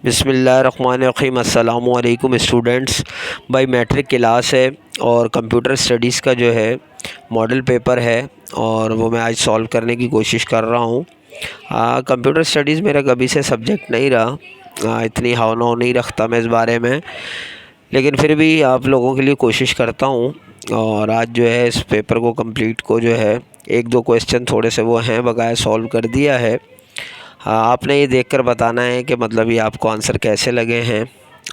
बिस्मिल्लाहिर्रहमानिर्रहीम। अस्सलामु अलैकुम स्टूडेंट्स। भाई मैट्रिक क्लास है और कंप्यूटर स्टडीज़ का जो है मॉडल पेपर है और वो मैं आज सॉल्व करने की कोशिश कर रहा हूँ। कंप्यूटर स्टडीज़ मेरा कभी से सब्जेक्ट नहीं रहा, इतनी हाव नहीं रखता मैं इस बारे में, लेकिन फिर भी आप लोगों के लिए कोशिश करता हूँ। और आज जो है इस पेपर को कंप्लीट को जो है एक दो क्वेश्चन थोड़े से वो हैं बकाया सॉल्व कर दिया है। हाँ, आपने ये देखकर बताना है कि मतलब ये आपको आंसर कैसे लगे हैं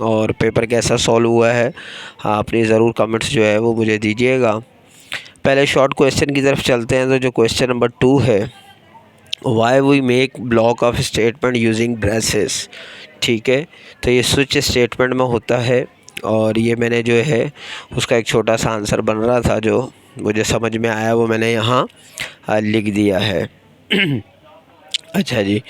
और पेपर कैसा सॉल्व हुआ है। हाँ, अपनी ज़रूर कमेंट्स जो है वो मुझे दीजिएगा। पहले शॉर्ट क्वेश्चन की तरफ चलते हैं। तो जो क्वेश्चन नंबर 2 है, why we make block of statement using braces. ठीक है, तो ये स्विच स्टेटमेंट में होता है और ये मैंने जो है उसका एक छोटा सा आंसर बन रहा था जो मुझे समझ में आया, वो मैंने यहाँ लिख दिया है। अच्छा जी,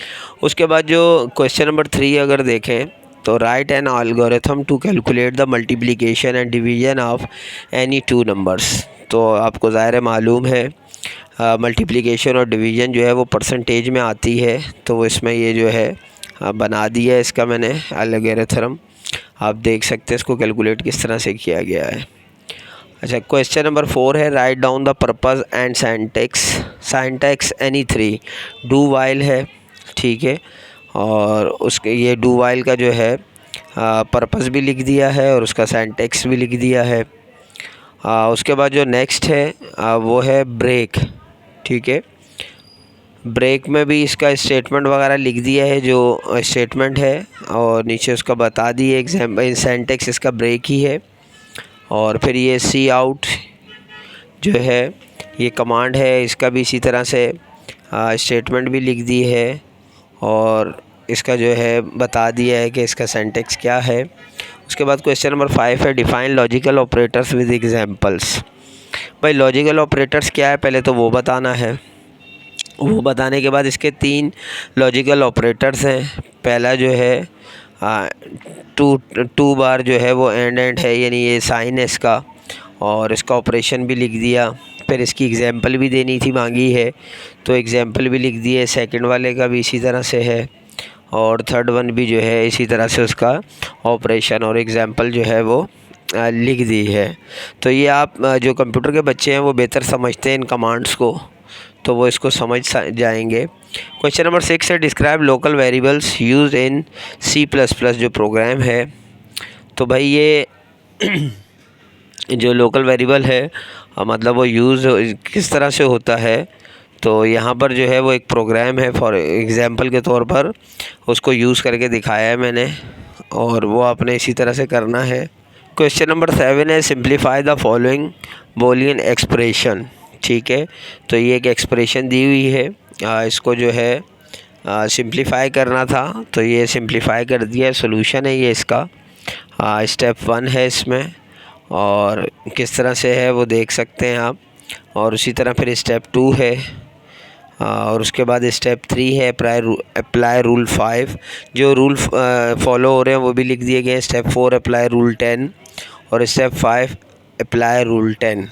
उसके बाद जो क्वेश्चन नंबर 3 अगर देखें तो write an algorithm to calculate the multiplication and division of any two numbers. तो आपको ज़ाहिर मालूम है मल्टीप्लिकेशन और डिवीज़न जो है वो परसेंटेज में आती है, तो इसमें ये जो है बना दिया है इसका मैंने एल्गोरिथम। आप देख सकते हैं इसको कैलकुलेट किस तरह से किया गया है। अच्छा, क्वेश्चन नंबर 4 है write down the purpose and syntax any 3। Do while है, ठीक है, और उसके ये डू वाइल का जो है पर्पस भी लिख दिया है और उसका सिंटैक्स भी लिख दिया है। उसके बाद जो नेक्स्ट है वो है ब्रेक। ठीक है, ब्रेक में भी इसका स्टेटमेंट वगैरह लिख दिया है जो स्टेटमेंट है, और नीचे उसका बता दिए एग्जाम्पल सिंटैक्स इसका ब्रेक ही है। और फिर ये सी आउट जो है ये कमांड है, इसका भी इसी तरह से स्टेटमेंट भी लिख दी है और इसका जो है बता दिया है कि इसका सिंटैक्स क्या है। उसके बाद क्वेश्चन नंबर 5 है define logical operators with examples. भाई लॉजिकल ऑपरेटर्स क्या है पहले तो वो बताना है। वो बताने के बाद इसके 3 लॉजिकल ऑपरेटर्स हैं। पहला जो है टू बार जो है वो एंड है, यानी ये साइन है इसका, और इसका ऑपरेशन भी लिख दिया। फिर इसकी एग्जांपल भी देनी थी, मांगी है तो एग्जांपल भी लिख दिए। सेकंड वाले का भी इसी तरह से है और थर्ड वन भी जो है इसी तरह से उसका ऑपरेशन और एग्जांपल जो है वो लिख दी है। तो ये आप जो कंप्यूटर के बच्चे हैं वो बेहतर समझते हैं इन कमांड्स को, तो वो इसको समझ जाएंगे। क्वेश्चन नंबर 6 है describe local variables use in C++ जो प्रोग्राम है। तो भाई ये जो लोकल वेरिएबल है मतलब वो यूज़ किस तरह से होता है। तो यहाँ पर जो है वो एक प्रोग्राम है, फॉर एग्ज़ाम्पल के तौर पर उसको यूज़ करके दिखाया है मैंने, और वो आपने इसी तरह से करना है। क्वेश्चन नंबर 7 है simplify the following Boolean expression. ठीक है, तो ये एक एक्सप्रेशन दी हुई है, इसको जो है सिंप्लीफाई करना था, तो ये सिंप्लीफाई कर दिया। सोल्यूशन है ये इसका, स्टेप 1 है इसमें, और किस तरह से है वो देख सकते हैं आप। और उसी तरह फिर स्टेप 2 है, और उसके बाद स्टेप 3 है अप्लाई रूल 5। जो रूल फॉलो हो रहे हैं वो भी लिख दिए गए हैं। स्टेप 4 अप्लाई रूल 10 और स्टेप 5 अप्लाई रूल 10।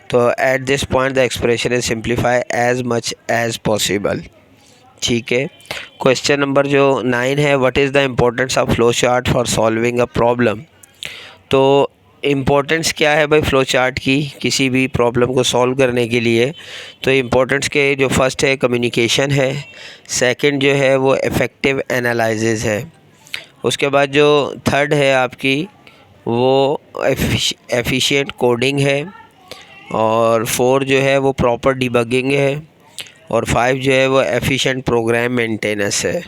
तो at this point the expression is simplify as much as possible. ठीक है, क्वेश्चन नंबर जो 9 है what is the importance of flow chart for solving a problem. तो इम्पोर्टेंस क्या है भाई फ़्लो चार्ट की किसी भी प्रॉब्लम को सॉल्व करने के लिए। तो इम्पोर्टेंस के जो फर्स्ट है कम्युनिकेशन है, सेकंड जो है वो इफ़ेक्टिव एनालिसिस है, उसके बाद जो थर्ड है आपकी वो एफिशिएंट कोडिंग है, और 4 जो है वो प्रॉपर डिबगिंग है, और 5 जो है वो एफिशिएंट प्रोग्राम मेंटेनेंस है।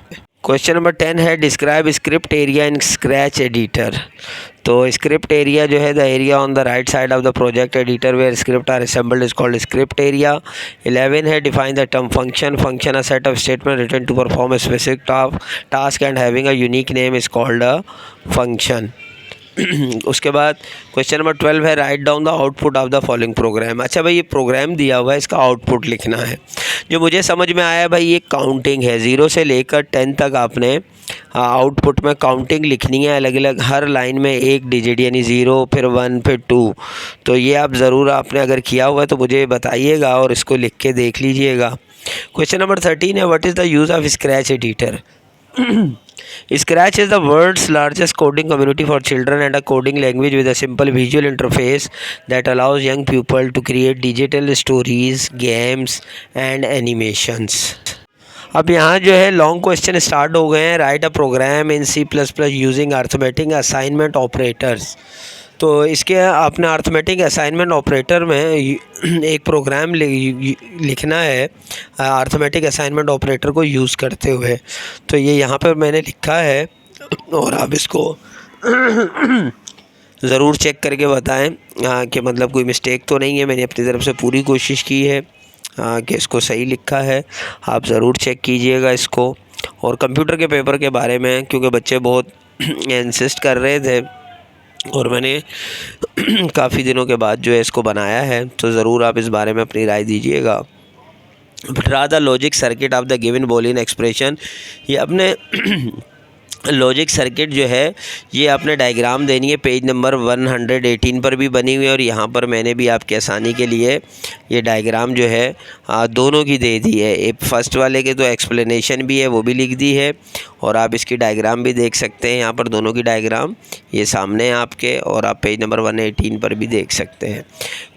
क्वेश्चन नंबर 10 है describe script area in scratch editor. तो स्क्रिप्ट एरिया जो है the area on the right side of the project editor where script are assembled is called script area. 11 है define the term function a set of statement written to perform a specific task and having a unique name is called a function. उसके बाद question number 12 है write down the output of the following programme. अच्छा भाई ये programme दिया हुआ है, इसका आउटपुट लिखना है। जो मुझे समझ में आया भाई ये काउंटिंग है, 0 से लेकर 10 तक आपने आउटपुट में काउंटिंग लिखनी है अलग अलग, हर लाइन में एक डिजिट, यानी 0 फिर 1 फिर 2। तो ये आप ज़रूर आपने अगर किया हुआ है तो मुझे बताइएगा और इसको लिख के देख लीजिएगा। क्वेश्चन नंबर 13 है what is the use of scratch editor. Scratch is the world's largest coding community for children and a coding language with a simple visual interface that allows young people to create digital stories, games and animations. अब यहाँ जो है long question start हो गए हैं. Right अ programme इन C++ using arithmetic assignment operators. तो इसके आपने अर्थमेटिक असाइनमेंट ऑपरेटर में एक प्रोग्राम लिखना है अर्थमेटिक असाइनमेंट ऑपरेटर को यूज़ करते हुए. तो ये यहाँ पर मैंने लिखा है और आप इसको ज़रूर चेक करके बताएं कि मतलब कोई मिस्टेक तो नहीं है. मैंने अपनी तरफ से पूरी कोशिश की है कि इसको सही लिखा है. आप ज़रूर चेक कीजिएगा इसको. और कंप्यूटर के पेपर के बारे में क्योंकि बच्चे बहुत इंसिस्ट कर रहे थे और मैंने काफ़ी दिनों के बाद जो है इसको बनाया है, तो ज़रूर आप इस बारे में अपनी राय दीजिएगा. Draw the logic circuit of the given Boolean expression. ये अपने लॉजिक सर्किट जो है ये आपने डायग्राम देनी है. पेज नंबर 118 पर भी बनी हुई है और यहाँ पर मैंने भी आपकी आसानी के लिए ये डायग्राम जो है दोनों की दे दी है. एक फर्स्ट वाले के तो एक्सप्लेनेशन भी है वो भी लिख दी है और आप इसकी डायग्राम भी देख सकते हैं. यहाँ पर दोनों की डायग्राम ये सामने है आपके और आप पेज नंबर 118 पर भी देख सकते हैं.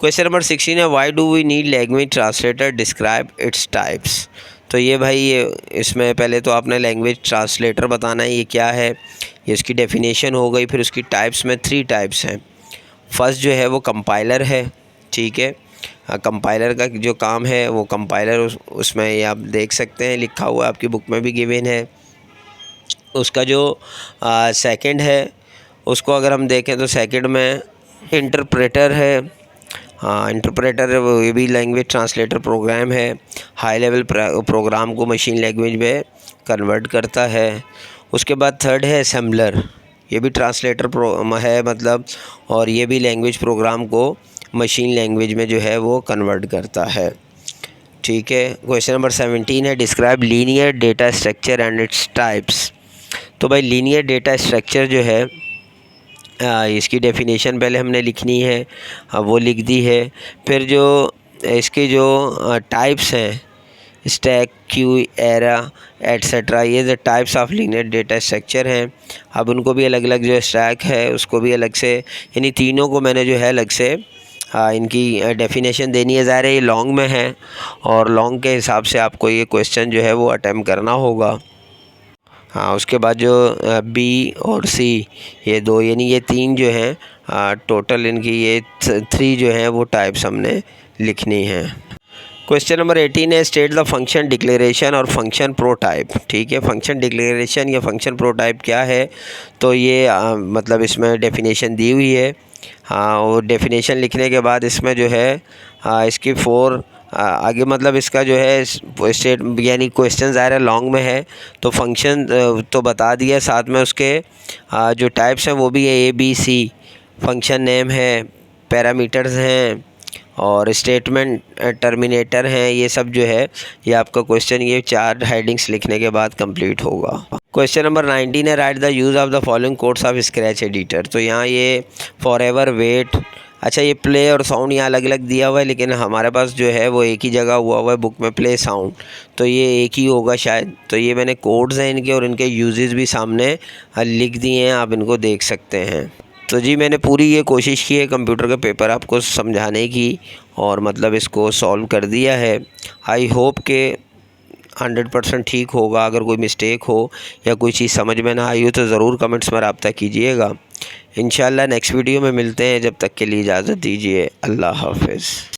क्वेश्चन नंबर 16 है why do we need language translator describe its types. तो ये भाई ये इसमें पहले तो आपने लैंग्वेज ट्रांसलेटर बताना है ये क्या है. ये इसकी डेफिनेशन हो गई. फिर उसकी टाइप्स में 3 टाइप्स हैं. फर्स्ट जो है वो कंपाइलर है. ठीक है, कंपाइलर का जो काम है वो कंपाइलर उसमें ये आप देख सकते हैं लिखा हुआ आपकी बुक में भी गिवन है. उसका जो सेकंड है उसको अगर हम देखें तो सेकंड में इंटरप्रेटर है. हाँ, इंटरप्रेटर ये भी लैंग्वेज ट्रांसलेटर प्रोग्राम है. हाई लेवल प्रोग्राम को मशीन लैंग्वेज में कन्वर्ट करता है. उसके बाद थर्ड है असेंबलर. ये भी ट्रांसलेटर है मतलब, और ये भी लैंग्वेज प्रोग्राम को मशीन लैंग्वेज में जो है वो कन्वर्ट करता है. ठीक है. क्वेश्चन नंबर 17 है describe linear data structure and it's types. तो भाई लीनियर डेटा स्ट्रक्चर जो है इसकी डेफिनेशन पहले हमने लिखनी है, वो लिख दी है. फिर जो इसके जो टाइप्स हैं स्टैक, क्यू, एरा एट्सेट्रा, ये जो types of linear data structure हैं अब उनको भी अलग अलग जो स्टैक है उसको भी अलग से, यानी तीनों को मैंने जो है अलग से इनकी डेफिनेशन देनी है. ज़ाहिर है ये लॉन्ग में है और लॉन्ग के हिसाब से आपको ये क्वेश्चन जो है वो अटैम्प्ट करना होगा. हाँ, उसके बाद जो बी और सी ये 2 यानी ये 3 जो हैं टोटल इनकी ये 3 जो हैं वो टाइप्स हमने लिखनी हैं. क्वेश्चन नंबर 18 है स्टेट द फंक्शन डिक्लेरेशन और फंक्शन प्रोटाइप. ठीक है, फंक्शन डिक्लेरेशन या फंक्शन प्रोटाइप क्या है, तो ये मतलब इसमें डेफिनेशन दी हुई है. हाँ, और डेफिनेशन लिखने के बाद इसमें जो है इसकी 4 आगे मतलब इसका जो है स्टेट यानी क्वेश्चन ज़ाहिर लॉन्ग में है तो फंक्शन तो बता दिया, साथ में उसके जो टाइप्स हैं वो भी है ABC. फंक्शन नेम है, पैरामीटर्स हैं और स्टेटमेंट टर्मिनेटर हैं. ये सब जो है ये आपका क्वेश्चन ये 4 हेडिंग्स लिखने के बाद कंप्लीट होगा. क्वेश्चन नंबर 19 है right the use of the following codes of scratch editor. तो यहाँ ये फॉरएवर, वेट, अच्छा ये प्ले और साउंड यहाँ अलग अलग दिया हुआ है लेकिन हमारे पास जो है वो एक ही जगह हुआ है बुक में प्ले साउंड, तो ये एक ही होगा शायद. तो ये मैंने कोड्स हैं इनके और इनके यूजेस भी सामने लिख दिए हैं, आप इनको देख सकते हैं. तो जी मैंने पूरी ये कोशिश की है कंप्यूटर का पेपर आपको समझाने की और मतलब इसको सॉल्व कर दिया है. आई होप के 100% ठीक होगा. अगर कोई मिस्टेक हो या कोई चीज़ समझ में ना आई हो तो ज़रूर कमेंट्स में रब्ता कीजिएगा. इंशाल्लाह नेक्स्ट वीडियो में मिलते हैं. जब तक के लिए इजाज़त दीजिए. अल्लाह हाफ़िज़.